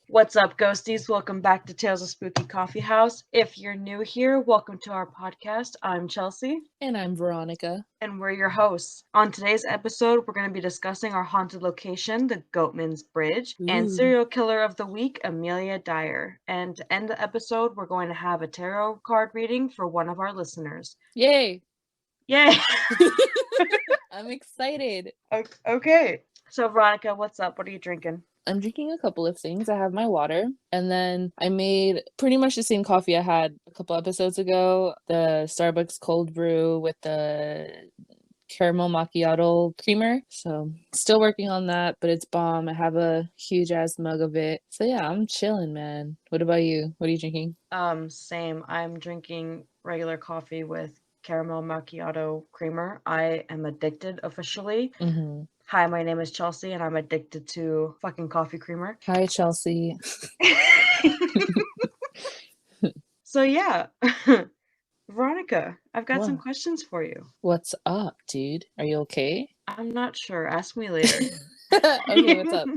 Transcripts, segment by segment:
What's up, ghosties? Welcome back to Tales of Spooky Coffee House. If you're new here, welcome to our podcast. I'm Chelsea. And I'm Veronica. And we're your hosts. On today's episode, we're going to be discussing our haunted location, the Goatman's Bridge, and Ooh. serial killer of the week, Amelia Dyer. And to end the episode, we're going to have a tarot card reading for one of our listeners. Yay! Yay! I'm excited. Okay. So, Veronica, what's up? What are you drinking? I'm drinking a couple of things. I have my water, and then I made pretty much the same coffee I had a couple episodes ago. The Starbucks cold brew with the caramel macchiato creamer. So still working on that, but it's bomb. I have a huge ass mug of it. So yeah, I'm chilling, man. What about you? What are you drinking? Same. I'm drinking regular coffee with caramel macchiato creamer. I am addicted officially. Mm-hmm. Hi, my name is Chelsea, and I'm addicted to fucking coffee creamer. Hi, Chelsea. So yeah, Veronica, I've got some What? questions for you. What's up, dude? Are you okay? I'm not sure. Ask me later. Okay, what's up?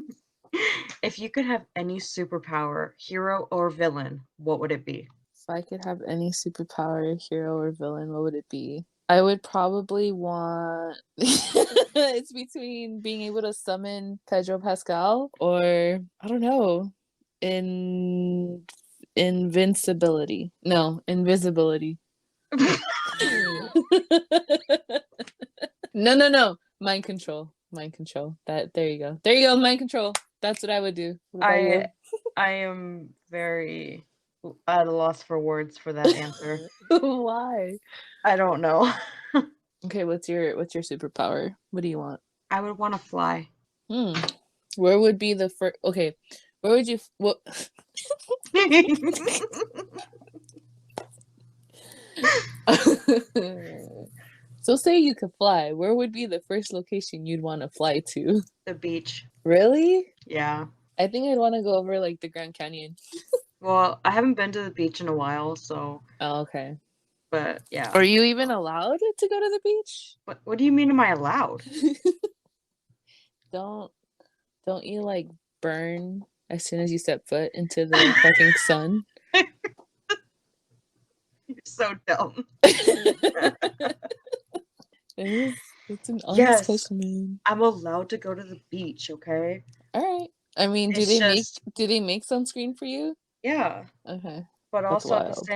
If you could have any superpower, hero or villain, what would it be? If I could have any superpower, hero or villain, what would it be? I would probably want it's between being able to summon Pedro Pascal or I don't know, invincibility. No, invisibility. No. Mind control. Mind control. There you go. There you go, mind control. That's what I would do. What about you? I am very at a loss for words for that answer. Why? I don't know. Okay, what's your superpower? What do you want? I would want to fly. Where would be the first? Okay, where would you? What? So say you could fly. Where would be the first location you'd want to fly to? The beach. Really? Yeah. I think I'd want to go over like the Grand Canyon. Well, I haven't been to the beach in a while, so. Oh, okay. But yeah. Are you even allowed to go to the beach? What do you mean? Am I allowed? Don't you like burn as soon as you step foot into the fucking sun? You're so dumb. It's an honest question, man. I'm allowed to go to the beach, okay? All right. I mean, do they make sunscreen for you? Yeah. Okay. But That's also wild.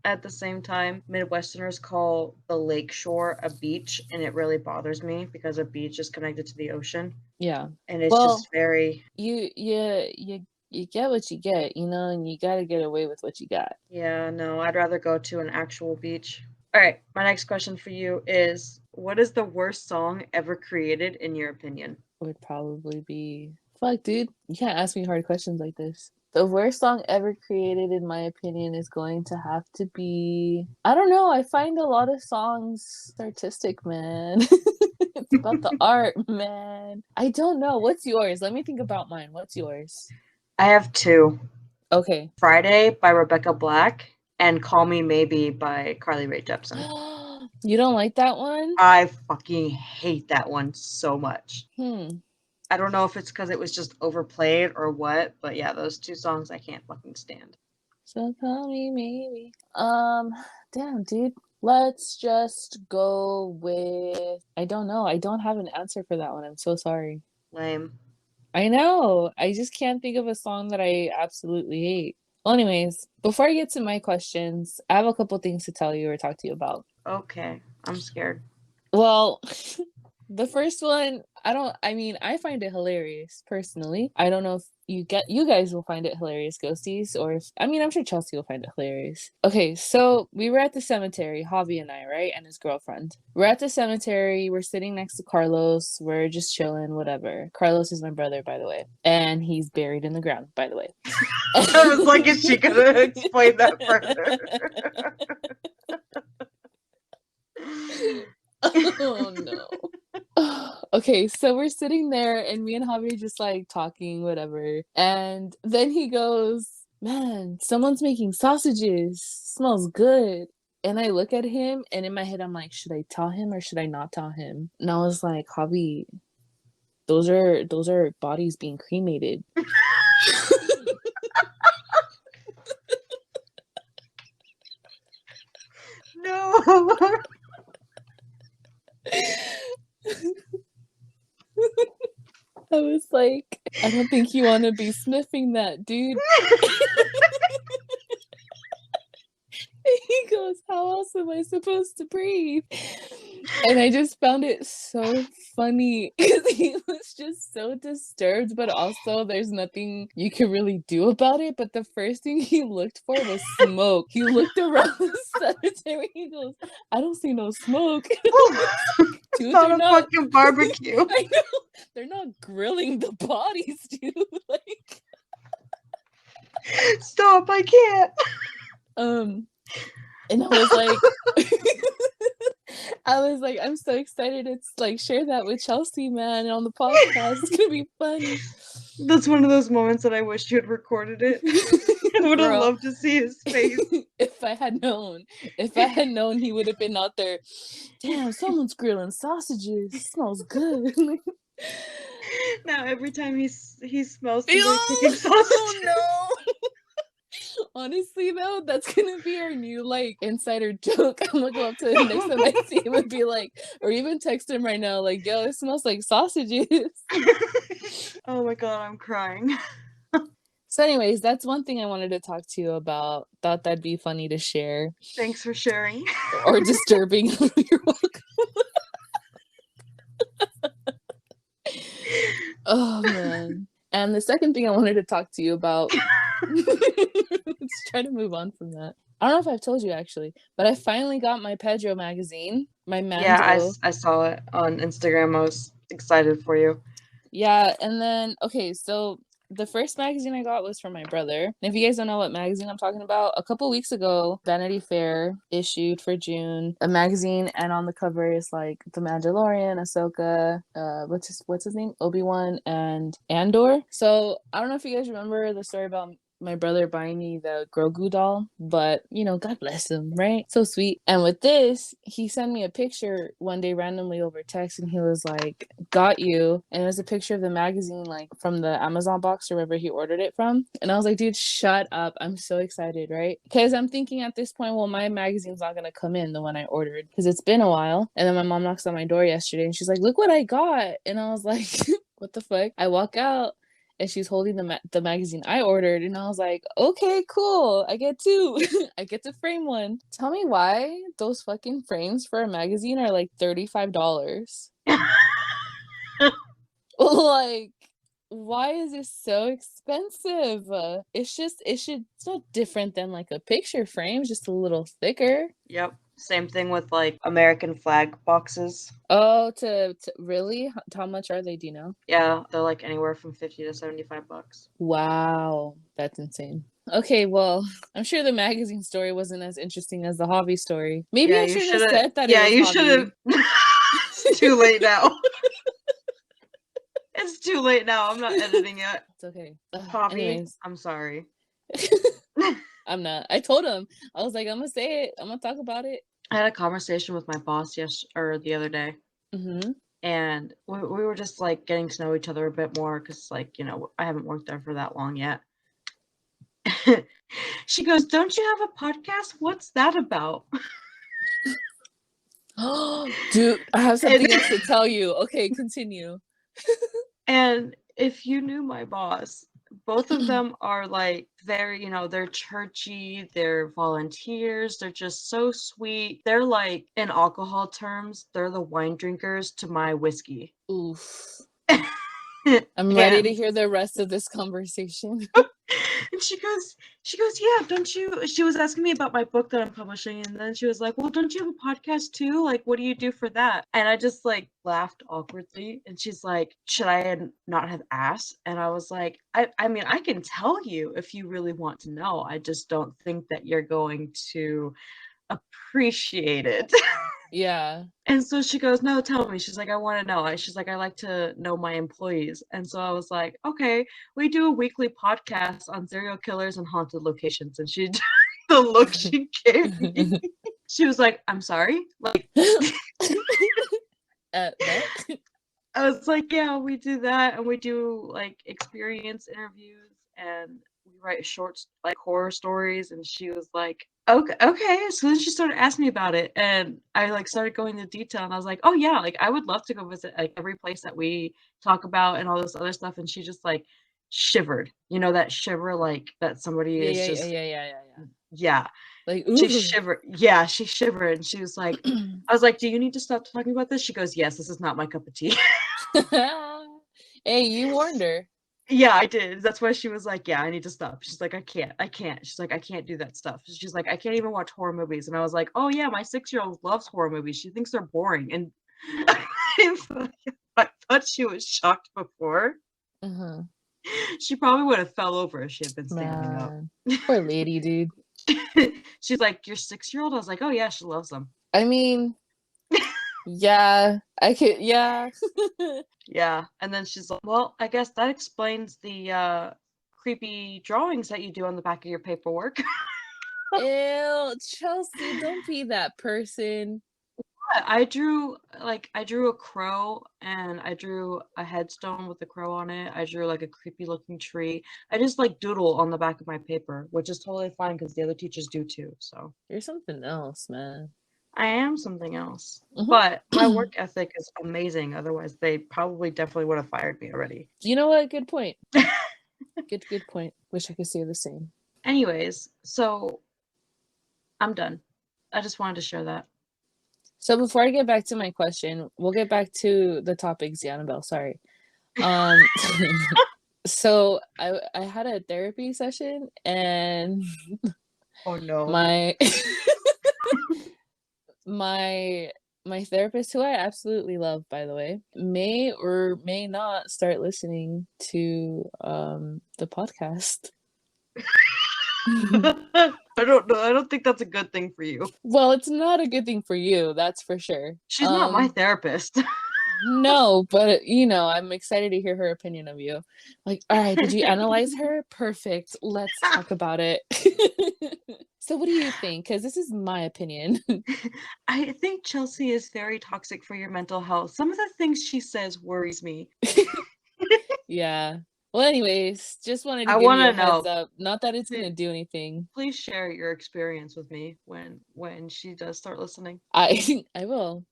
at the same time, Midwesterners call the lake shore a beach, and it really bothers me because a beach is connected to the ocean. Yeah. And it's just very you get what you get, and you gotta get away with what you got. Yeah, no, I'd rather go to an actual beach. All right, my next question for you is, what is the worst song ever created in your opinion? Would probably be fuck, dude. You can't ask me hard questions like this. The worst song ever created, in my opinion, is going to have to be. I don't know. I find a lot of songs artistic, man. It's about the art, man. I don't know. What's yours? Let me think about mine. What's yours? I have two. Okay. Friday by Rebecca Black and Call Me Maybe by Carly Rae Jepsen. You don't like that one? I fucking hate that one so much. I don't know if it's because it was just overplayed or what, but yeah, those two songs I can't fucking stand. So call me maybe. Damn, dude. Let's just go with. I don't know. I don't have an answer for that one. I'm so sorry. Lame. I know. I just can't think of a song that I absolutely hate. Well, anyways, before I get to my questions, I have a couple things to tell you or talk to you about. Okay, I'm scared. Well, the first one, I find it hilarious personally. I don't know if you guys will find it hilarious, ghosties, or if, I'm sure Chelsea will find it hilarious. Okay, so we were at the cemetery, Javi and I, right? And his girlfriend. We're at the cemetery, we're sitting next to Carlos, we're just chilling, whatever. Carlos is my brother, by the way. And he's buried in the ground, by the way. I was like, is she gonna explain that further? Oh no. Okay, so we're sitting there and me and Javi are just like talking, whatever. And then he goes, man, someone's making sausages. Smells good. And I look at him and in my head I'm like, should I tell him or should I not tell him? And I was like, Javi, those are bodies being cremated. I was like, I don't think you want to be sniffing that, dude. He goes, how else am I supposed to breathe? And I just found it so funny because he was just so disturbed, but also there's nothing you can really do about it. But the first thing he looked for was smoke. He looked around the cemetery. He goes, I don't see no smoke. It's Dude, not they're a not fucking barbecue. I know. They're not grilling the bodies, dude. Like, Stop, I can't. and I was like, I'm so excited to like share that with Chelsea, man, on the podcast. It's gonna be funny. That's one of those moments that I wish you had recorded it. I would have Girl. loved to see his face. If I had known, he would have been out there. Damn, someone's grilling sausages. It smells good. Now every time he smells Ew! somebody cooking sausages. Oh no! Honestly though, that's gonna be our new like insider joke. I'm gonna go up to him next time I see him and be like, or even text him right now, like, yo, it smells like sausages. Oh my god, I'm crying. So anyways, that's one thing I wanted to talk to you about. Thought that'd be funny to share. Thanks for sharing. Or disturbing. You're welcome. Oh man. And the second thing I wanted to talk to you about, let's try to move on from that. I don't know if I've told you actually, but I finally got my Pedro magazine, my Mando. Yeah, I saw it on Instagram. I was excited for you. Yeah, and then, okay, so the first magazine I got was from my brother. And if you guys don't know what magazine I'm talking about, a couple weeks ago, Vanity Fair issued for June a magazine, and on the cover is like The Mandalorian, Ahsoka, what's his name? Obi-Wan and Andor. So I don't know if you guys remember the story about my brother buying me the Grogu doll, but you know, God bless him, right? So sweet. And with this, he sent me a picture one day randomly over text, and he was like, got you. And it was a picture of the magazine, like from the Amazon box or wherever he ordered it from. And I was like, dude, shut up. I'm so excited, right? Because I'm thinking at this point, well, my magazine's not gonna come in, the one I ordered, because it's been a while. And then my mom knocks on my door yesterday and she's like, look what I got. And I was like, what the fuck? I walk out and she's holding the magazine I ordered, and I was like, okay, cool, I get two. I get to frame one. Tell me why those fucking frames for a magazine are like $35. Like, why is it so expensive? It's not different than like a picture frame, just a little thicker. Yep. Same thing with like American flag boxes. Oh, to really? How much are they? Do you know? Yeah, they're like anywhere from $50 to $75. Wow, that's insane. Okay, well, I'm sure the magazine story wasn't as interesting as the hobby story. Maybe Yeah, I you should have shoulda- said that. Yeah, it was you hobby. should have. It's too late now. It's too late now. I'm not editing it. It's okay. Hobby, Anyways, I'm sorry. I'm not. I told him. I was like, I'm gonna say it. I'm gonna talk about it. I had a conversation with my boss the other day, Mm-hmm. and we were just like getting to know each other a bit more because, like, you know, I haven't worked there for that long yet. She goes, "Don't you have a podcast? What's that about?" Dude, I have something else to tell you. Okay, continue. And if you knew my boss, both of them are like very, you know, they're churchy, they're volunteers, they're just so sweet. They're like, in alcohol terms, they're the wine drinkers to my whiskey. Oof. I'm ready to hear the rest of this conversation. And she goes, yeah, don't you? She was asking me about my book that I'm publishing, and then she was like, well, don't you have a podcast too? Like, what do you do for that? And I just like laughed awkwardly, and she's like, should I not have asked? And I was like, I mean, I can tell you if you really want to know. I just don't think that you're going to appreciate it. Yeah. And so she goes, no, tell me. She's like, I want to know. She's like, I like to know my employees. And so I was like, okay, we do a weekly podcast on serial killers and haunted locations. And she, the look she gave me, she was like, I'm sorry? Like, What? I was like, yeah, we do that. And we do like experience interviews. and we write shorts like horror stories. And she was like, okay. So then she started asking me about it, and I like started going into detail, and I was like, oh yeah, like I would love to go visit like every place that we talk about and all this other stuff. And she just like shivered, that shiver, like that somebody Yeah, is yeah, yeah, just, yeah, yeah, yeah, yeah. yeah. Like, She ooh. shivered. Yeah, she shivered, and she was like, I was like, do you need to stop talking about this? She goes, yes, this is not my cup of tea. Hey, you warned her. Yeah, I did. That's why she was like, yeah, I need to stop. She's like, I can't. She's like, I can't do that stuff. She's like, I can't even watch horror movies. And I was like, oh yeah, my 6-year-old loves horror movies. She thinks they're boring. And I thought she was shocked before. Uh-huh. She probably would have fell over if she had been standing up. Poor lady, dude. She's like, your 6-year-old? I was like, oh yeah, she loves them. I mean, yeah, I could, yeah. Yeah. And then she's like, well, I guess that explains the creepy drawings that you do on the back of your paperwork. Ew, Chelsea, don't be that person. I drew a crow, and I drew a headstone with a crow on it. I drew like a creepy looking tree. I just like doodle on the back of my paper, which is totally fine because the other teachers do too. So You're something else, man. I am something else. Mhm. But my work ethic is amazing. Otherwise, they probably definitely would have fired me already. You know what? Good point. Good point. Wish I could say the same. Anyways, so I'm done. I just wanted to share that. So before I get back to my question, we'll get back to the topics, Annabelle. Sorry. So I had a therapy session, and Oh no. my therapist, who I absolutely love, by the way, may or may not start listening to the podcast. I don't know. I don't think that's a good thing for you. Well, it's not a good thing for you, that's for sure. She's not my therapist. No, but I'm excited to hear her opinion of you. Like, all right, did you analyze her? Perfect. Let's talk about it. So what do you think? Because this is my opinion. I think Chelsea is very toxic for your mental health. Some of the things she says worries me. Yeah. Well, anyways, just wanted to I give you a wanna heads know. up. Not that it's gonna do anything. Please share your experience with me when she does start listening. I will.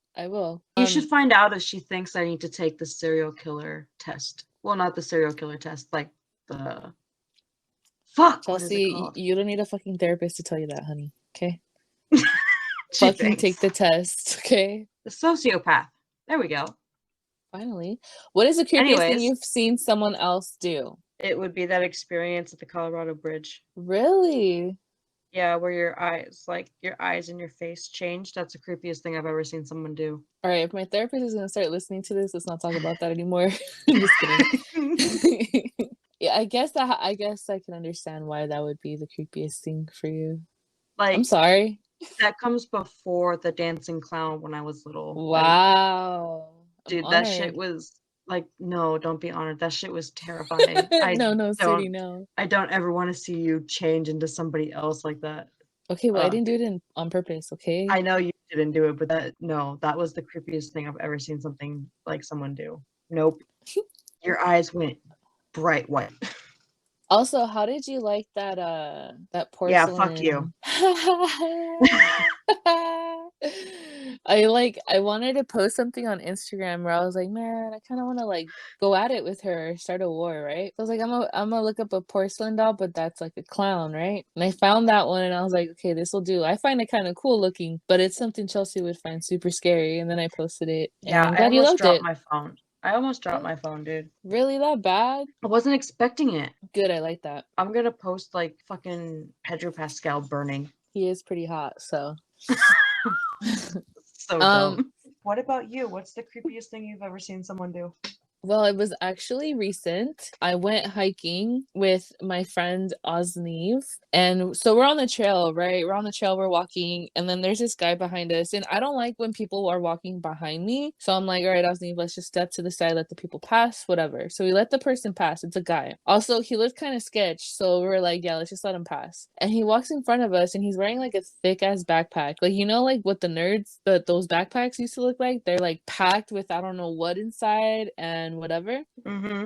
You should find out if she thinks I need to take the serial killer test. Well, not the serial killer test, like the fuck. What is it Chelsea, called? you don't need a fucking therapist to tell you that, honey. Okay. She Fucking thinks. take the test. Okay. The sociopath. There we go. Finally. What is the creepiest thing you've seen someone else do? It would be that experience at the Colorado Bridge. Really? Yeah, where your eyes and your face change. That's the creepiest thing I've ever seen someone do. All right, if my therapist is gonna start listening to this, let's not talk about that anymore. I'm just kidding. Yeah, I guess I can understand why that would be the creepiest thing for you. Like, I'm sorry. That comes before the dancing clown when I was little. Wow. Like, dude, that shit was like, no, don't be honored. That shit was terrifying. No, sweetie, no. I don't ever want to see you change into somebody else like that. Okay, well, I didn't do it on purpose, okay? I know you didn't do it, but that was the creepiest thing I've ever seen something like someone do. Nope. Your eyes went bright white. Also, how did you like that porcelain? Yeah, fuck you. I wanted to post something on Instagram where I was like, man, I kind of want to like go at it with her or start a war, right? So I was like, I'm gonna look up a porcelain doll, but that's like a clown, right? And I found that one, and I was like, okay, this will do. I find it kind of cool looking, but it's something Chelsea would find super scary. And then I posted it. Yeah, I'm glad you loved it. I almost dropped my phone, dude. Really that bad? I wasn't expecting it. Good, I like that. I'm gonna post like fucking Pedro Pascal burning. He is pretty hot, so. So dumb. What about you? What's the creepiest thing you've ever seen someone do? Well, it was actually recent. I went hiking with my friend Osneve. And so we're on the trail, right? We're on the trail, we're walking, and then there's this guy behind us. And I don't like when people are walking behind me. So I'm like, all right, Osneve, let's just step to the side, let the people pass, whatever. So we let the person pass. It's a guy. Also, he looked kind of sketch. So we were like, yeah, let's just let him pass. And he walks in front of us, and he's wearing like a thick ass backpack. Like, like what the nerds, those backpacks used to look like? They're like packed with I don't know what inside and whatever. Mm-hmm.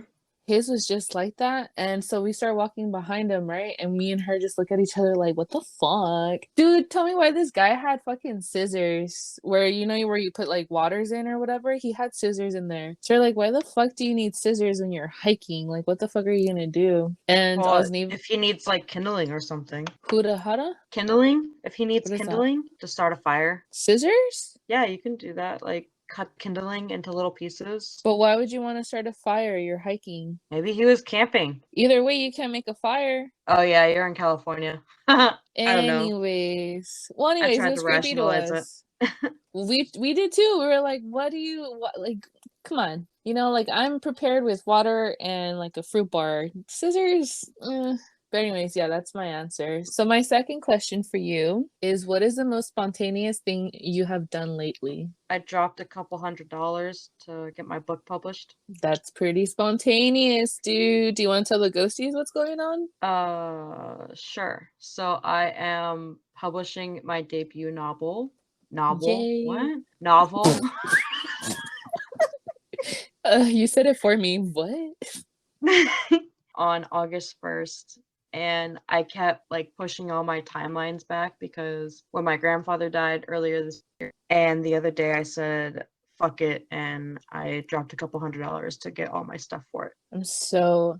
his was just like that. And so we start walking behind him, right? And me and her just look at each other like, what the fuck? Dude, tell me why this guy had fucking scissors where, you know, where you put like waters in or whatever? He had scissors in there. So we're like, why the fuck do you need scissors when you're hiking? Like, what the fuck are you gonna do? And Well, Osnev, if he needs like kindling or something. Huda Hada? Kindling? If he needs What is that? kindling to start a fire. Scissors? Yeah, you can do that. Like cut kindling into little pieces. But why would you want to start a fire? You're hiking. Maybe he was camping. Either way, you can't make a fire. Oh yeah, you're in California. I don't know. Anyways, well, I anyways, it tried was to creepy to rationalize it. us. We did too. We were like, what do you like? Come on, you know, like I'm prepared with water and like a fruit bar. Scissors. But anyways, yeah, that's my answer. So my second question for you is, what is the most spontaneous thing you have done lately? I dropped a couple $100 to get my book published. That's pretty spontaneous, dude. Do you want to tell the ghosties what's going on? Sure. So I am publishing my debut novel. Yay. What? Novel. You said it for me. What? On August 1st. And I kept like pushing all my timelines back because when my grandfather died earlier this year, and the other day I said, fuck it, and I dropped a couple $100 to get all my stuff for it. I'm so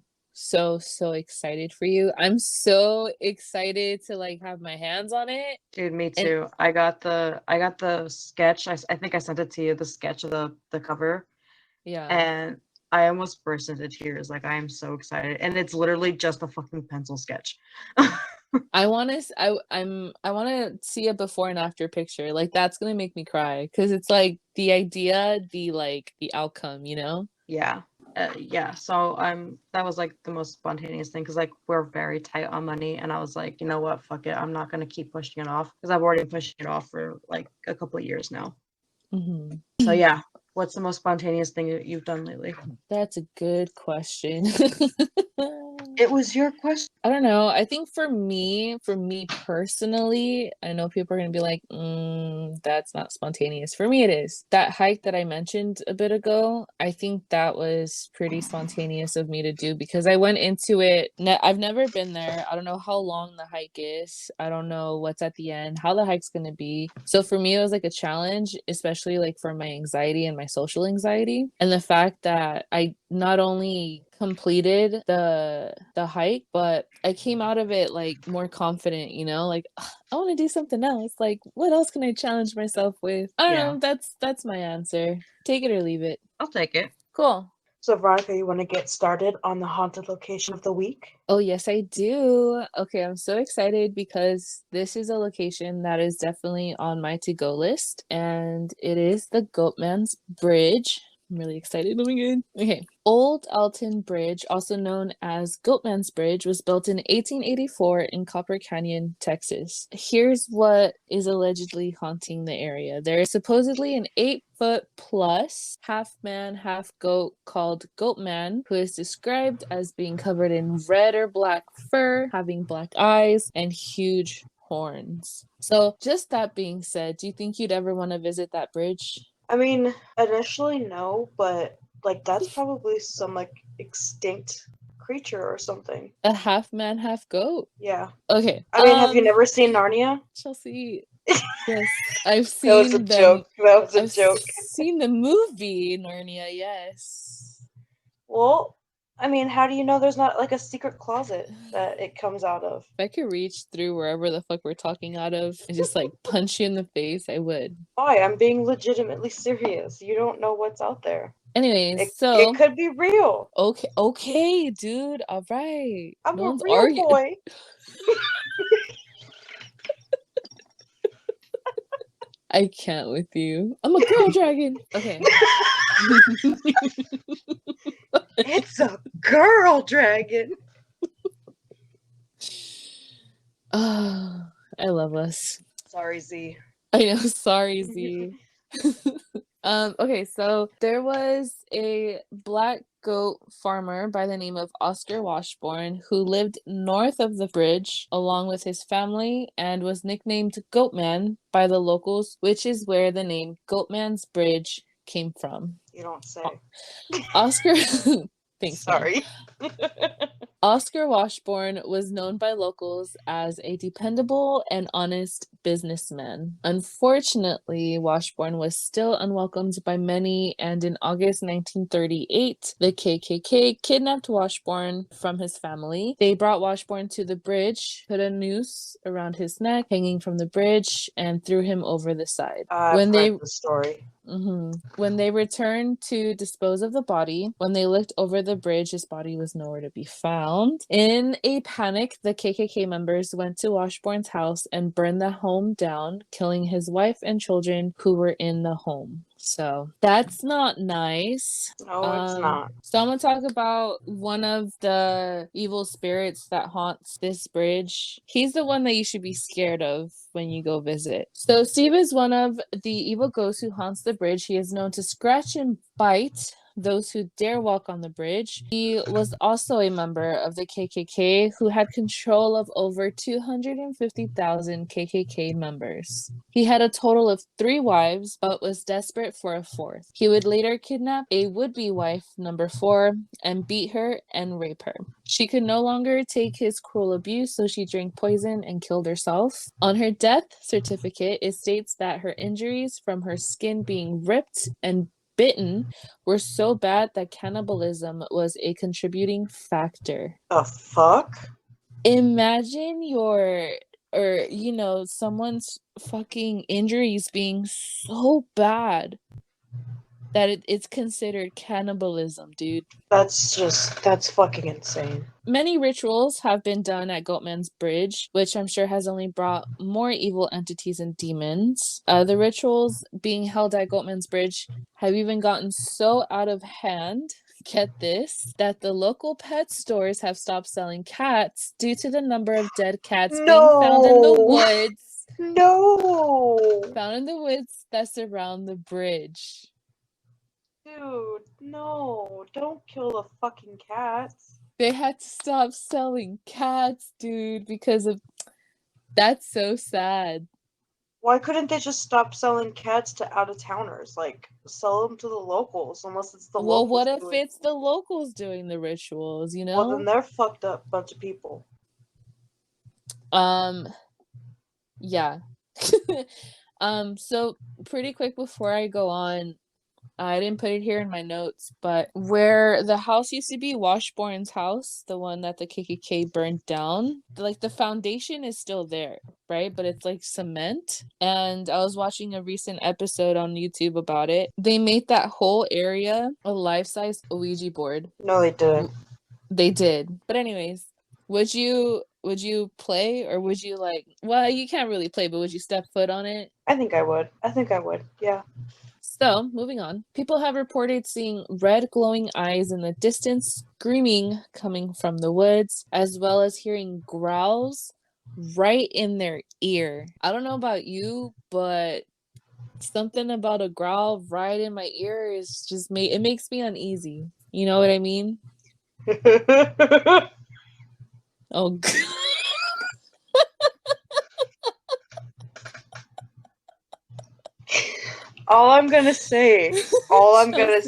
excited for you. I'm so excited to like have my hands on it. Dude, me too. I got the sketch. I think I sent it to you, the sketch of the cover. Yeah. And I almost burst into tears. Like I am so excited. And it's literally just a fucking pencil sketch. I want to see a before and after picture. Like that's going to make me cry cuz it's like the idea, the outcome, you know? Yeah. Yeah. So that was like the most spontaneous thing because like we're very tight on money, and I was like, you know what, fuck it, I'm not gonna keep pushing it off because I've already been pushing it off for like a couple of years now. So yeah, what's the most spontaneous thing that you've done lately? That's a good question. It was your question. I don't know. I think for me personally, I know people are gonna be like, that's not spontaneous. For me, it is. That hike that I mentioned a bit ago, I think that was pretty spontaneous of me to do because I went into it. I've never been there. I don't know how long the hike is. I don't know what's at the end, how the hike's gonna be. So for me, it was like a challenge, especially like for my anxiety and my social anxiety. And the fact that I not only completed the hike, but I came out of it like more confident, you know, like I want to do something else. Like what else can I challenge myself with? I don't know. That's my answer. Take it or leave it. I'll take it. Cool. So Veronica, you want to get started on the haunted location of the week? Oh yes, I do. Okay, I'm so excited because this is a location that is definitely on my to-go list, and it is the Goatman's Bridge. I'm really excited. Oh my god. Okay. Old Alton Bridge, also known as Goatman's Bridge, was built in 1884 in Copper Canyon, Texas. Here's what is allegedly haunting the area. There is supposedly an 8-foot plus half man, half goat called Goatman, who is described as being covered in red or black fur, having black eyes, and huge horns. So, just that being said, do you think you'd ever want to visit that bridge? I mean, initially no, but like that's probably some like extinct creature or something. A half man, half goat? Yeah. Okay. I mean, have you never seen Narnia? Chelsea. Yes, I've seen That was a joke. That was a joke. I've seen the movie Narnia, yes. Well, I mean, how do you know there's not like a secret closet that it comes out of? If I could reach through wherever the fuck we're talking out of and just like punch you in the face, I would. Why? I'm being legitimately serious. You don't know what's out there. Anyways, it could be real. Okay, dude. All right. I'm a real boy. I can't with you. I'm a girl dragon. Okay. It's a girl dragon. Oh, I love us. Sorry, Z. I know. Sorry, Z. Okay, so there was a black goat farmer by the name of Oscar Washburn who lived north of the bridge along with his family and was nicknamed Goatman by the locals, which is where the name Goatman's Bridge came from. You don't say. Oscar Thanks, Sorry. Oscar Washburn was known by locals as a dependable and honest businessman. Unfortunately, Washburn was still unwelcomed by many, and in August 1938, the KKK kidnapped Washburn from his family. They brought Washburn to the bridge, put a noose around his neck, hanging from the bridge, and threw him over the side. I've heard the story. When they returned to dispose of the body, when they looked over the bridge, his body was nowhere to be found. In a panic, the KKK members went to Washburn's house and burned the home down, killing his wife and children who were in the home. So that's not nice. No, it's not. So I'm gonna talk about one of the evil spirits that haunts this bridge. He's the one that you should be scared of when you go visit. So Steve is one of the evil ghosts who haunts the bridge. He is known to scratch and bite those who dare walk on the bridge. He was also a member of the KKK who had control of over 250,000 KKK members. He had a total of 3 wives, but was desperate for a 4th. He would later kidnap a would-be wife, number 4, and beat her and rape her. She could no longer take his cruel abuse, so she drank poison and killed herself. On her death certificate, it states that her injuries from her skin being ripped and bitten were so bad that cannibalism was a contributing factor. The fuck? Imagine someone's fucking injuries being so bad that it's considered cannibalism, dude. That's fucking insane. Many rituals have been done at Goatman's Bridge, which I'm sure has only brought more evil entities and demons. The rituals being held at Goatman's Bridge have even gotten so out of hand, get this, that the local pet stores have stopped selling cats due to the number of dead cats being found in the woods. No! Found in the woods that surround the bridge. Dude, no. Don't kill the fucking cats. They had to stop selling cats, dude, because of... That's so sad. Why couldn't they just stop selling cats to out-of-towners? Like, sell them to the locals, unless it's the locals. Well, what if it's the locals doing the rituals, you know? Well, then they're fucked up bunch of people. Yeah. So pretty quick before I go on, I didn't put it here in my notes, but where the house used to be, Washburn's house, the one that the KKK burned down, like the foundation is still there, right? But it's like cement. And I was watching a recent episode on YouTube about it. They made that whole area a life-size Ouija board. No, they didn't. They did. But anyways, would you play, or would you well, you can't really play, but would you step foot on it? I think I would. Yeah. So, moving on. People have reported seeing red glowing eyes in the distance, screaming coming from the woods, as well as hearing growls right in their ear. I don't know about you, but something about a growl right in my ear is just it makes me uneasy. You know what I mean? Oh, God. All I'm gonna say. Stop. All I'm gonna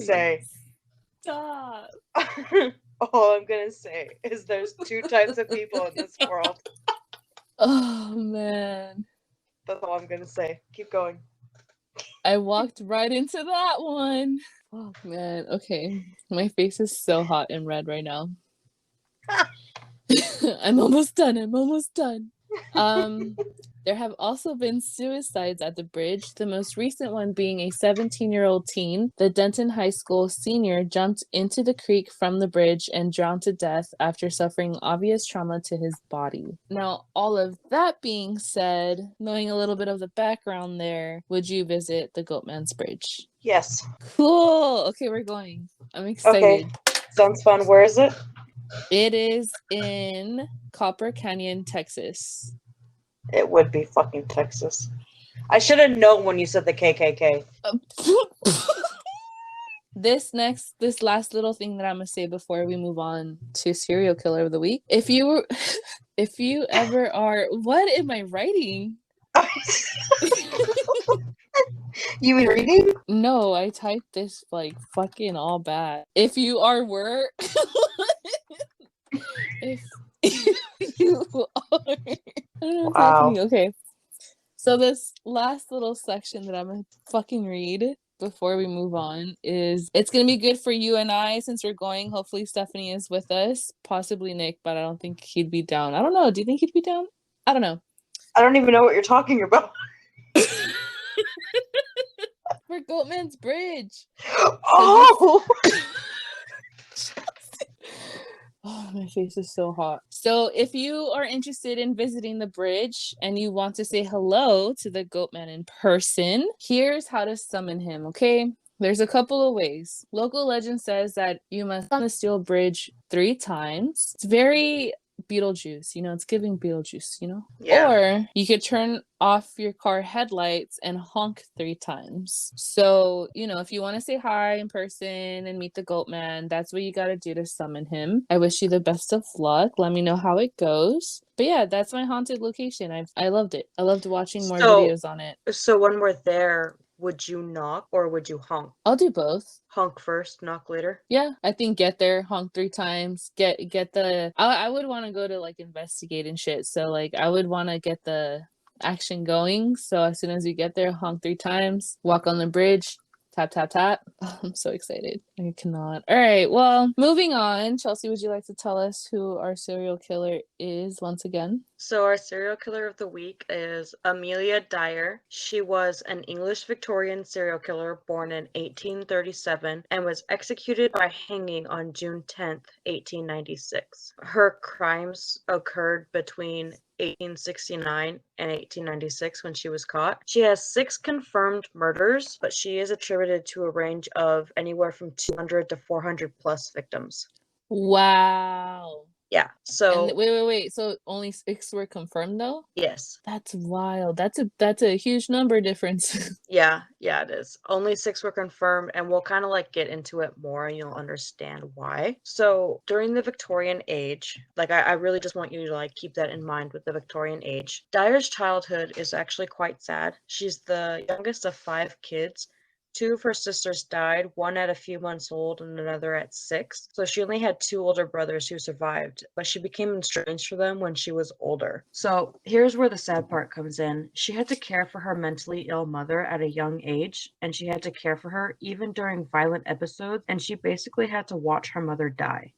say is there's 2 types of people in this world. Oh, man. That's all I'm gonna say. Keep going. I walked right into that one. Oh, man. Okay. My face is so hot and red right now. I'm almost done. There have also been suicides at the bridge, the most recent one being a 17-year-old teen. The Denton High School senior jumped into the creek from the bridge and drowned to death after suffering obvious trauma to his body. Now, all of that being said, knowing a little bit of the background there, would you visit the Goatman's Bridge? Yes. Cool! Okay, we're going. I'm excited. Okay. Sounds fun. Where is it? It is in Copper Canyon, Texas. It would be fucking Texas. I should have known when you said the KKK. This last little thing that I'm gonna say before we move on to serial killer of the week. If you ever are, what am I writing? You mean reading? No, I typed this like fucking all bad. If you are were if you are I don't know what's happening. Okay. So this last little section that I'm gonna fucking read before we move on is it's gonna be good for you and I since we're going. Hopefully Stephanie is with us, possibly Nick, but I don't think he'd be down. I don't know. Do you think he'd be down? I don't know. I don't even know what you're talking about. For Goatman's Bridge. Oh! Oh, my face is so hot. So if you are interested in visiting the bridge and you want to say hello to the Goatman in person, here's how to summon him, okay? There's a couple of ways. Local legend says that you must on the steel bridge 3 times. It's very Beetlejuice, it's giving Beetlejuice, Yeah. Or you could turn off your car headlights and honk 3 times. So, if you want to say hi in person and meet the Goatman, that's what you got to do to summon him. I wish you the best of luck. Let me know how it goes. But yeah, that's my haunted location. I loved it. I loved watching more videos on it. So when we're there, would you knock or would you honk? I'll do both. Honk first, knock later? Yeah, I think get there, honk 3 times, get the I would want to go to like investigate and shit. So like I would want to get the action going. So as soon as you get there, honk 3 times, walk on the bridge, tap tap tap. Oh, I'm so excited. I cannot. All right, well, moving on. Chelsea, would you like to tell us who our serial killer is once again? So our serial killer of the week is Amelia Dyer. She was an English Victorian serial killer born in 1837 and was executed by hanging on June 10th, 1896. Her crimes occurred between 1869 and 1896 when she was caught. She has 6 confirmed murders, but she is attributed to a range of anywhere from 200 to 400 plus victims. Wow. Yeah. So and wait. So only 6 were confirmed though? Yes. That's wild. That's a huge number difference. Yeah, it is. Only 6 were confirmed, and we'll kind of like get into it more and you'll understand why. So during the Victorian age, like I really just want you to like keep that in mind with the Victorian age. Dyer's childhood is actually quite sad. She's the youngest of 5 kids. 2 of her sisters died, one at a few months old and another at 6. So she only had 2 older brothers who survived, but she became estranged from them when she was older. So here's where the sad part comes in. She had to care for her mentally ill mother at a young age, and she had to care for her even during violent episodes, and she basically had to watch her mother die.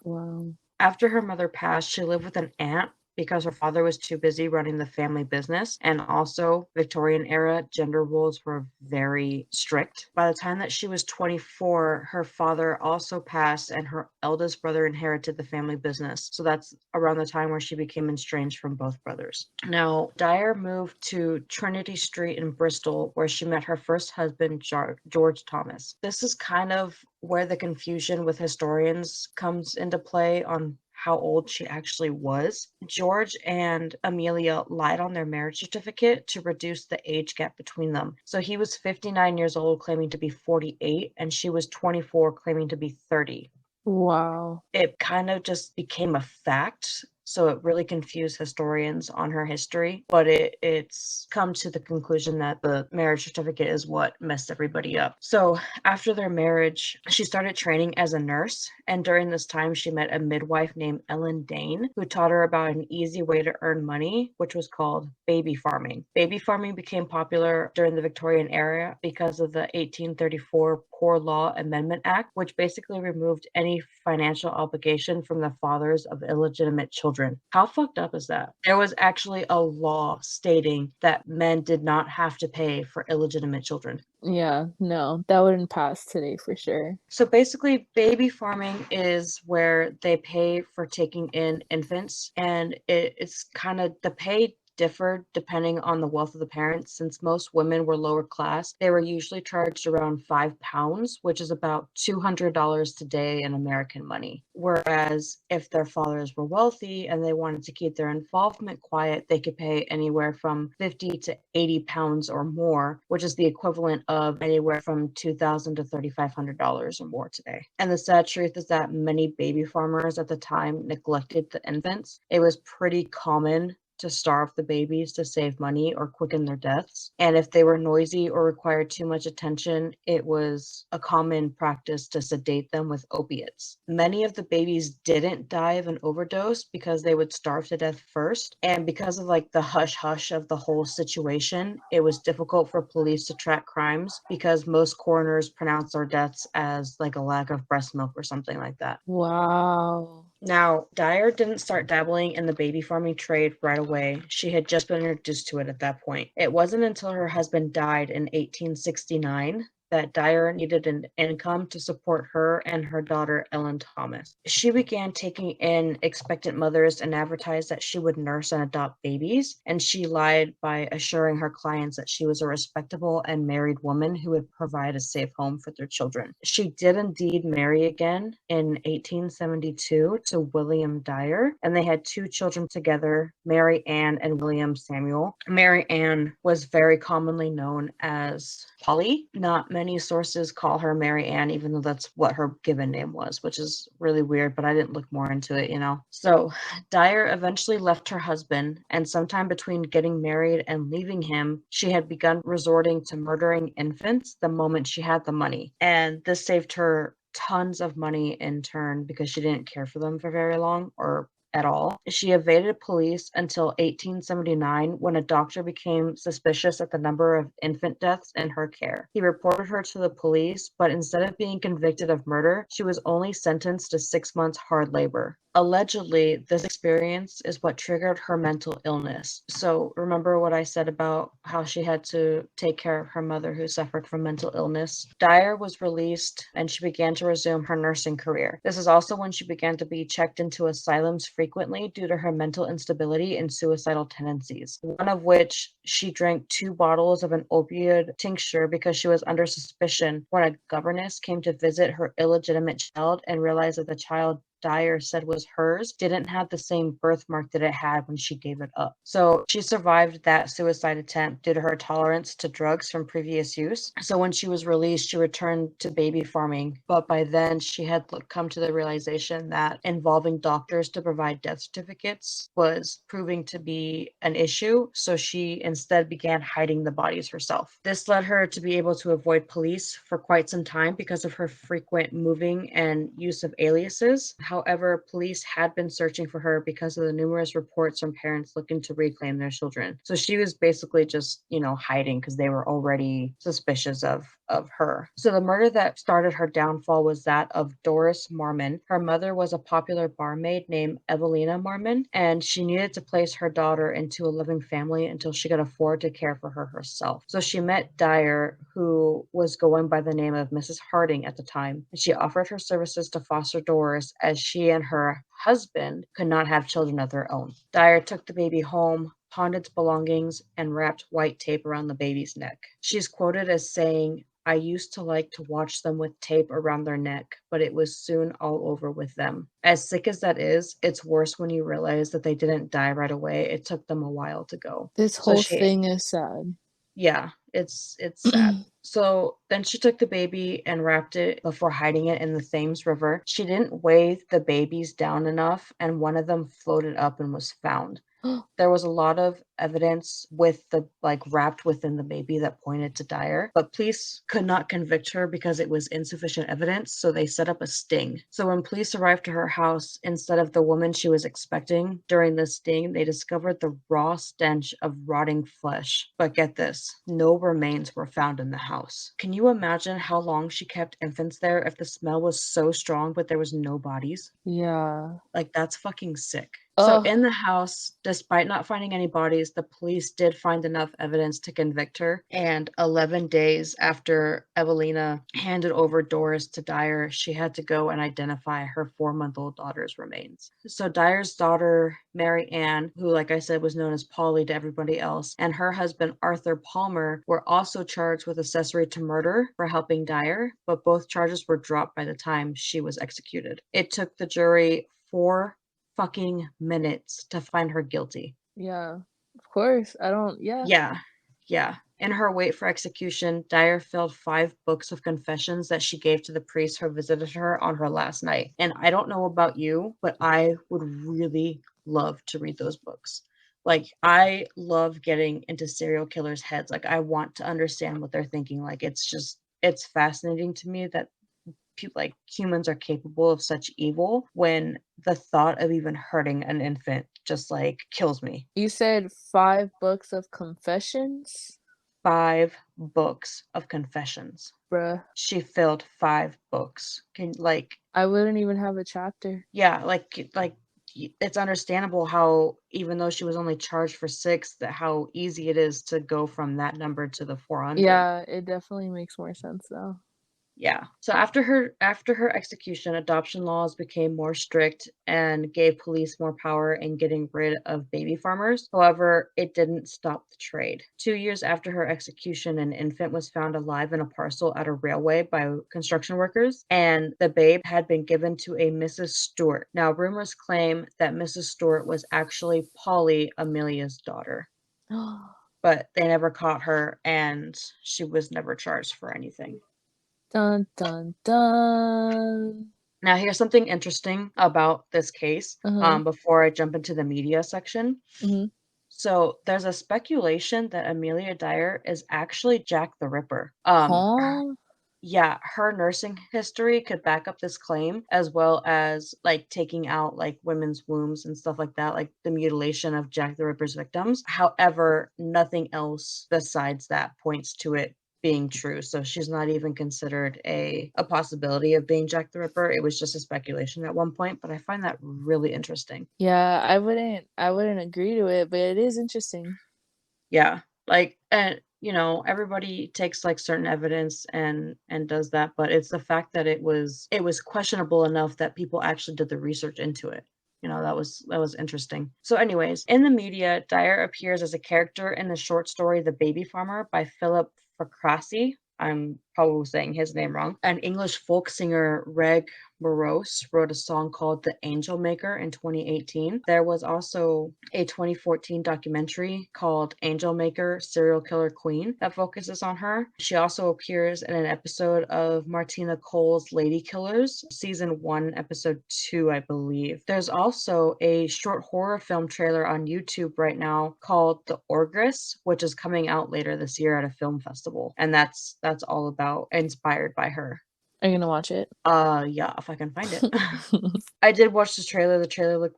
Wow. After her mother passed, she lived with an aunt because her father was too busy running the family business, and also Victorian era gender roles were very strict. By the time that she was 24, her father also passed and her eldest brother inherited the family business. So that's around the time where she became estranged from both brothers. Now, Dyer moved to Trinity Street in Bristol, where she met her first husband, George Thomas. This is kind of where the confusion with historians comes into play on how old she actually was. George and Amelia lied on their marriage certificate to reduce the age gap between them. So he was 59 years old, claiming to be 48, and she was 24, claiming to be 30. Wow. It kind of just became a fact. So it really confused historians on her history, but it's come to the conclusion that the marriage certificate is what messed everybody up. So after their marriage, she started training as a nurse, and during this time she met a midwife named Ellen Dane, who taught her about an easy way to earn money, which was called baby farming. Baby farming became popular during the Victorian era because of the 1834 Poor Law Amendment Act, which basically removed any financial obligation from the fathers of illegitimate children. How fucked up is that? There was actually a law stating that men did not have to pay for illegitimate children. Yeah, no, that wouldn't pass today for sure. So basically, baby farming is where they pay for taking in infants, and it's kind of the pay differed depending on the wealth of the parents. Since most women were lower class, they were usually charged around £5, which is about $200 today in American money. Whereas if their fathers were wealthy and they wanted to keep their involvement quiet, they could pay anywhere from £50 to £80 or more, which is the equivalent of anywhere from $2,000 to $3,500 or more today. And the sad truth is that many baby farmers at the time neglected the infants. It was pretty common to starve the babies to save money or quicken their deaths. And if they were noisy or required too much attention, it was a common practice to sedate them with opiates. Many of the babies didn't die of an overdose because they would starve to death first. And because of like the hush hush of the whole situation, it was difficult for police to track crimes because most coroners pronounced their deaths as like a lack of breast milk or something like that. Wow. Now, Dyer didn't start dabbling in the baby farming trade right away. She had just been introduced to it at that point. It wasn't until her husband died in 1869 that Dyer needed an income to support her and her daughter, Ellen Thomas. She began taking in expectant mothers and advertised that she would nurse and adopt babies, and she lied by assuring her clients that she was a respectable and married woman who would provide a safe home for their children. She did indeed marry again in 1872 to William Dyer, and they had 2 children together, Mary Ann and William Samuel. Mary Ann was very commonly known as Polly. Not many sources call her Mary Ann, even though that's what her given name was, which is really weird, but I didn't look more into it, you know. So Dyer eventually left her husband, and sometime between getting married and leaving him, she had begun resorting to murdering infants the moment she had the money. And this saved her tons of money in turn because she didn't care for them for very long or at all. She evaded police until 1879 when a doctor became suspicious at the number of infant deaths in her care. He reported her to the police, but instead of being convicted of murder, she was only sentenced to 6 months hard labor. Allegedly, this experience is what triggered her mental illness. So remember what I said about how she had to take care of her mother who suffered from mental illness? Dyer was released and she began to resume her nursing career. This is also when she began to be checked into asylums frequently due to her mental instability and suicidal tendencies, one of which she drank 2 bottles of an opioid tincture because she was under suspicion when a governess came to visit her illegitimate child and realized that the child Dyer said was hers didn't have the same birthmark that it had when she gave it up. So she survived that suicide attempt due to her tolerance to drugs from previous use. So when she was released, she returned to baby farming, but by then she had come to the realization that involving doctors to provide death certificates was proving to be an issue, so she instead began hiding the bodies herself. This led her to be able to avoid police for quite some time because of her frequent moving and use of aliases. However, police had been searching for her because of the numerous reports from parents looking to reclaim their children. So she was basically just, hiding because they were already suspicious of her. So the murder that started her downfall was that of Doris Marmon. Her mother was a popular barmaid named Evelina Marmon, and she needed to place her daughter into a living family until she could afford to care for her herself. So she met Dyer, who was going by the name of Mrs. Harding at the time, and she offered her services to foster Doris as she and her husband could not have children of their own. Dyer took the baby home, pawned its belongings, and wrapped white tape around the baby's neck. She's quoted as saying, "I used to like to watch them with tape around their neck, but it was soon all over with them." As sick as that is, it's worse when you realize that they didn't die right away. It took them a while to go. This whole thing is sad. Yeah, it's sad. So then she took the baby and wrapped it before hiding it in the Thames River. She didn't weigh the babies down enough, and one of them floated up and was found. There was a lot of evidence with the wrapped within the baby that pointed to Dyer, but police could not convict her because it was insufficient evidence, so they set up a sting. So when police arrived to her house, instead of the woman she was expecting during the sting, they discovered the raw stench of rotting flesh. But get this, no remains were found in the house. Can you imagine how long she kept infants there if the smell was so strong but there was no bodies? Yeah. That's fucking sick. So Ugh. in the house, despite not finding any bodies, the police did find enough evidence to convict her. And 11 days after Evelina handed over Doris to Dyer, she had to go and identify her 4-month-old daughter's remains. So Dyer's daughter, Mary Ann, who, like I said, was known as Polly to everybody else, and her husband, Arthur Palmer, were also charged with accessory to murder for helping Dyer, but both charges were dropped by the time she was executed. It took the jury 4 fucking minutes to find her guilty. Yeah, of course. Yeah. In her wait for execution, Dyer filled 5 books of confessions that she gave to the priest who visited her on her last night. And I don't know about you, but I would really love to read those books. Like, I love getting into serial killers' heads. Like, I want to understand what they're thinking. Like, it's fascinating to me that people, like, humans are capable of such evil when the thought of even hurting an infant just, like, kills me. You said 5 books of confessions? 5 books of confessions. Bruh. She filled 5 books. I wouldn't even have a chapter. Yeah, it's understandable how, even though she was only charged for 6, that how easy it is to go from that number to the 400. Yeah, it definitely makes more sense though. Yeah. So after her execution, adoption laws became more strict and gave police more power in getting rid of baby farmers. However, it didn't stop the trade. 2 years after her execution, an infant was found alive in a parcel at a railway by construction workers, and the babe had been given to a Mrs. Stewart. Now, rumors claim that Mrs. Stewart was actually Polly, Amelia's daughter, but they never caught her, and she was never charged for anything. Dun dun dun. Now, here's something interesting about this case, before I jump into the media section. Mhm. So, there's a speculation that Amelia Dyer is actually Jack the Ripper. Huh? Yeah, her nursing history could back up this claim, as well as, like, taking out, like, women's wombs and stuff like that, like the mutilation of Jack the Ripper's victims. However, nothing else besides that points to it being true, so she's not even considered a possibility of being Jack the Ripper. It was just a speculation at one point, but I find that really interesting. Yeah, I wouldn't agree to it, but it is interesting. Yeah, like, and, everybody takes, like, certain evidence and does that, but it's the fact that it was questionable enough that people actually did the research into it. That was interesting. So anyways, in the media, Dyer appears as a character in the short story The Baby Farmer by Philip Fracassi. I'm probably saying his name wrong. An English folk singer, Reg Morose, wrote a song called The Angel Maker in 2018. There was also a 2014 documentary called Angel Maker, Serial Killer Queen that focuses on her. She also appears in an episode of Martina Cole's Lady Killers, season 1, episode 2, I believe. There's also a short horror film trailer on YouTube right now called The Ogress, which is coming out later this year at a film festival. And that's all about inspired by her. Are you gonna watch it? Yeah, if I can find it. I did watch the trailer. The trailer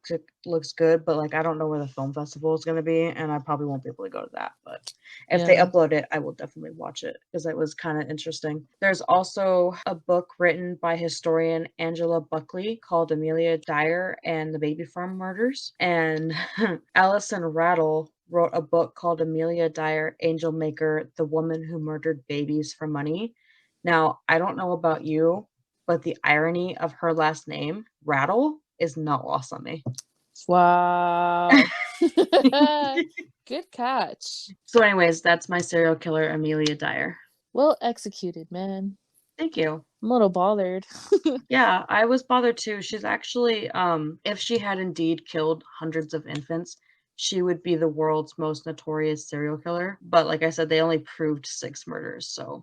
looks good, but, like, I don't know where the film festival is gonna be, and I probably won't be able to go to that. But if they Yeah. upload it, I will definitely watch it because it was kind of interesting. There's also a book written by historian Angela Buckley called Amelia Dyer and the Baby Farm Murders, and Alison Rattle wrote a book called Amelia Dyer, Angel Maker: The Woman Who Murdered Babies for Money. Now, I don't know about you, but the irony of her last name, Rattle, is not lost on me. Wow. Good catch. So anyways, that's my serial killer, Amelia Dyer. Well executed, man. Thank you. I'm a little bothered. Yeah, I was bothered too. She's actually, if she had indeed killed hundreds of infants, she would be the world's most notorious serial killer. But like I said, they only proved 6 murders, so.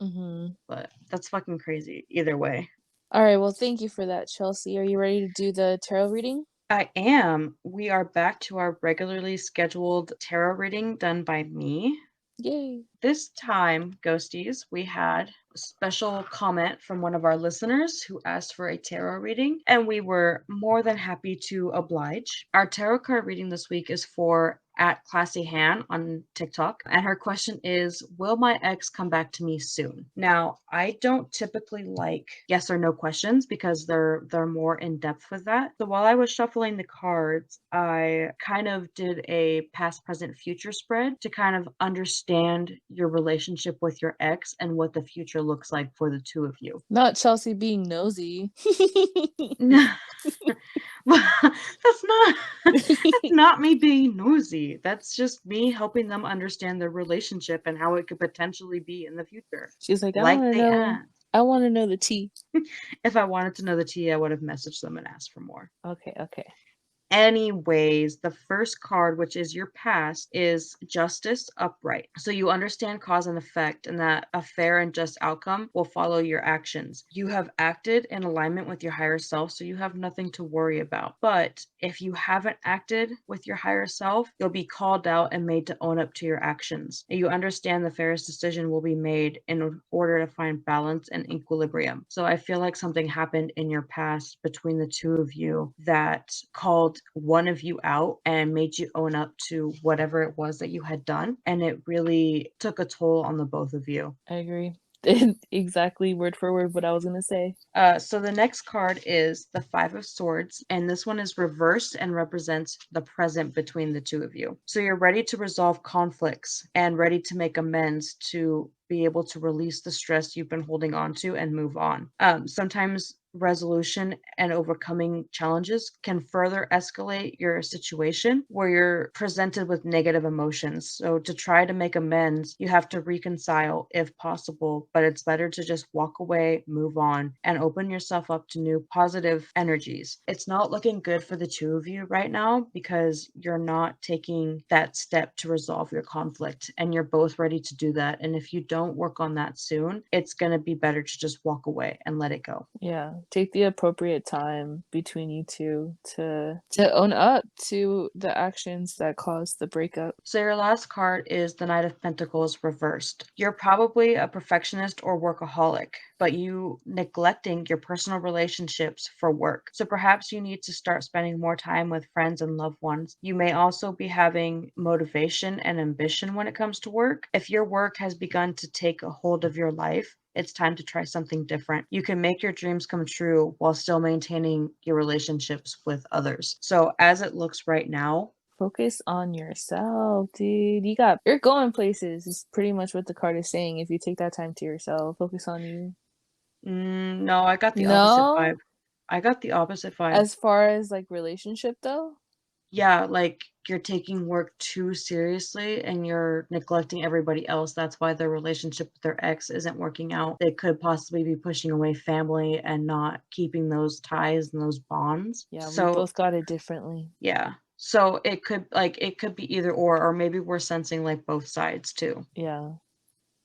But that's fucking crazy. Either way. All right, well, thank you for that, Chelsea. Are you ready to do the tarot reading? I am. We are back to our regularly scheduled tarot reading done by me. Yay. This time, ghosties, we had a special comment from one of our listeners who asked for a tarot reading, and we were more than happy to oblige. Our tarot card reading this week is for @ClassyHan on TikTok, and her question is, will my ex come back to me soon? Now, I don't typically like yes or no questions because they're more in depth with that. So while I was shuffling the cards, I kind of did a past, present, future spread to kind of understand your relationship with your ex and what the future looks like for the two of you. Not Chelsea being nosy. No. That's not me being nosy. That's just me helping them understand their relationship and how it could potentially be in the future. She's like, I Like want to they know. asked. I want to know the tea. If I wanted to know the tea, I would have messaged them and asked for more. Okay. Anyways, the first card, which is your past, is Justice Upright. So you understand cause and effect, and that a fair and just outcome will follow your actions. You have acted in alignment with your higher self, so you have nothing to worry about. But if you haven't acted with your higher self, you'll be called out and made to own up to your actions. You understand the fairest decision will be made in order to find balance and equilibrium. So I feel like something happened in your past between the two of you that called one of you out and made you own up to whatever it was that you had done. And it really took a toll on the both of you. I agree. Exactly word for word what I was gonna say. So the next card is the Five of Swords, and this one is reversed and represents the present between the two of you. So you're ready to resolve conflicts and ready to make amends to be able to release the stress you've been holding on to and move on. Sometimes resolution and overcoming challenges can further escalate your situation where you're presented with negative emotions. So to try to make amends, you have to reconcile if possible, but it's better to just walk away, move on, and open yourself up to new positive energies. It's not looking good for the two of you right now because you're not taking that step to resolve your conflict, and you're both ready to do that. And if you don't work on that soon, it's going to be better to just walk away and let it go. Yeah, take the appropriate time between you two to own up to the actions that caused the breakup. So your last card is the Knight of Pentacles reversed. You're probably a perfectionist or workaholic, but you neglecting your personal relationships for work. So perhaps you need to start spending more time with friends and loved ones. You may also be having motivation and ambition when it comes to work. If your work has begun to take a hold of your life, it's time to try something different. You can make your dreams come true while still maintaining your relationships with others. So as it looks right now, focus on yourself, dude. You're going places is pretty much what the card is saying. If you take that time to yourself, focus on you. No, I got the opposite No, vibe. I got the opposite vibe. as far as like relationship though. Yeah, like you're taking work too seriously and you're neglecting everybody else. That's why their relationship with their ex isn't working out. They could possibly be pushing away family and not keeping those ties and those bonds. Yeah, we So, both got it differently. yeah. So it could be either or maybe we're sensing like both sides too. Yeah.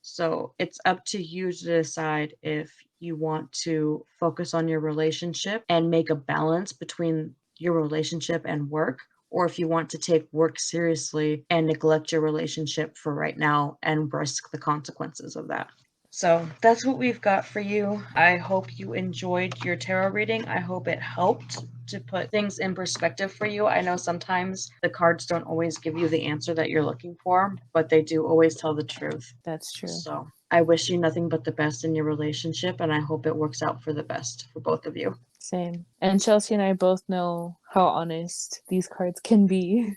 So it's up to you to decide if you want to focus on your relationship and make a balance between your relationship and work, or if you want to take work seriously and neglect your relationship for right now and risk the consequences of that. So that's what we've got for you. I hope you enjoyed your tarot reading. I hope it helped to put things in perspective for you. I know sometimes the cards don't always give you the answer that you're looking for, but they do always tell the truth. That's true. So I wish you nothing but the best in your relationship, and I hope it works out for the best for both of you. Same. And Chelsea and I both know how honest these cards can be.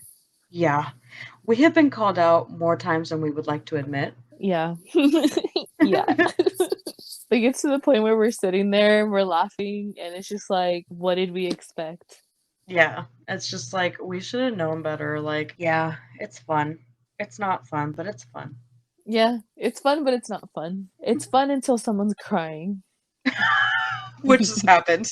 Yeah. We have been called out more times than we would like to admit. Yeah. Yeah. Like it's to the point where we're sitting there and we're laughing and it's just like, what did we expect? Yeah. It's just like we should have known better. Like, yeah, it's fun. It's not fun, but it's fun. Yeah, it's fun, but it's not fun. It's fun until someone's crying. Which has happened.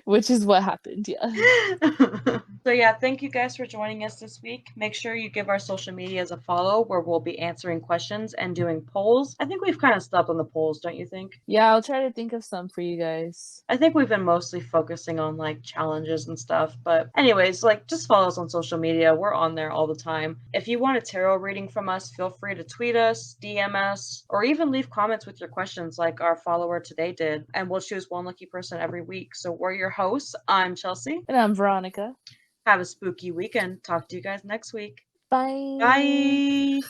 Which is what happened, yeah. So yeah, thank you guys for joining us this week. Make sure you give our social medias a follow where we'll be answering questions and doing polls. I think we've kind of stopped on the polls, don't you think? Yeah, I'll try to think of some for you guys. I think we've been mostly focusing on like challenges and stuff. But anyways, like just follow us on social media. We're on there all the time. If you want a tarot reading from us, feel free to tweet us, DM us, or even leave comments with your questions like our follower today did. And we'll choose one lucky person every week. So we're your hosts. I'm Chelsea. And I'm Veronica. Have a spooky weekend. Talk to you guys next week. Bye. Bye.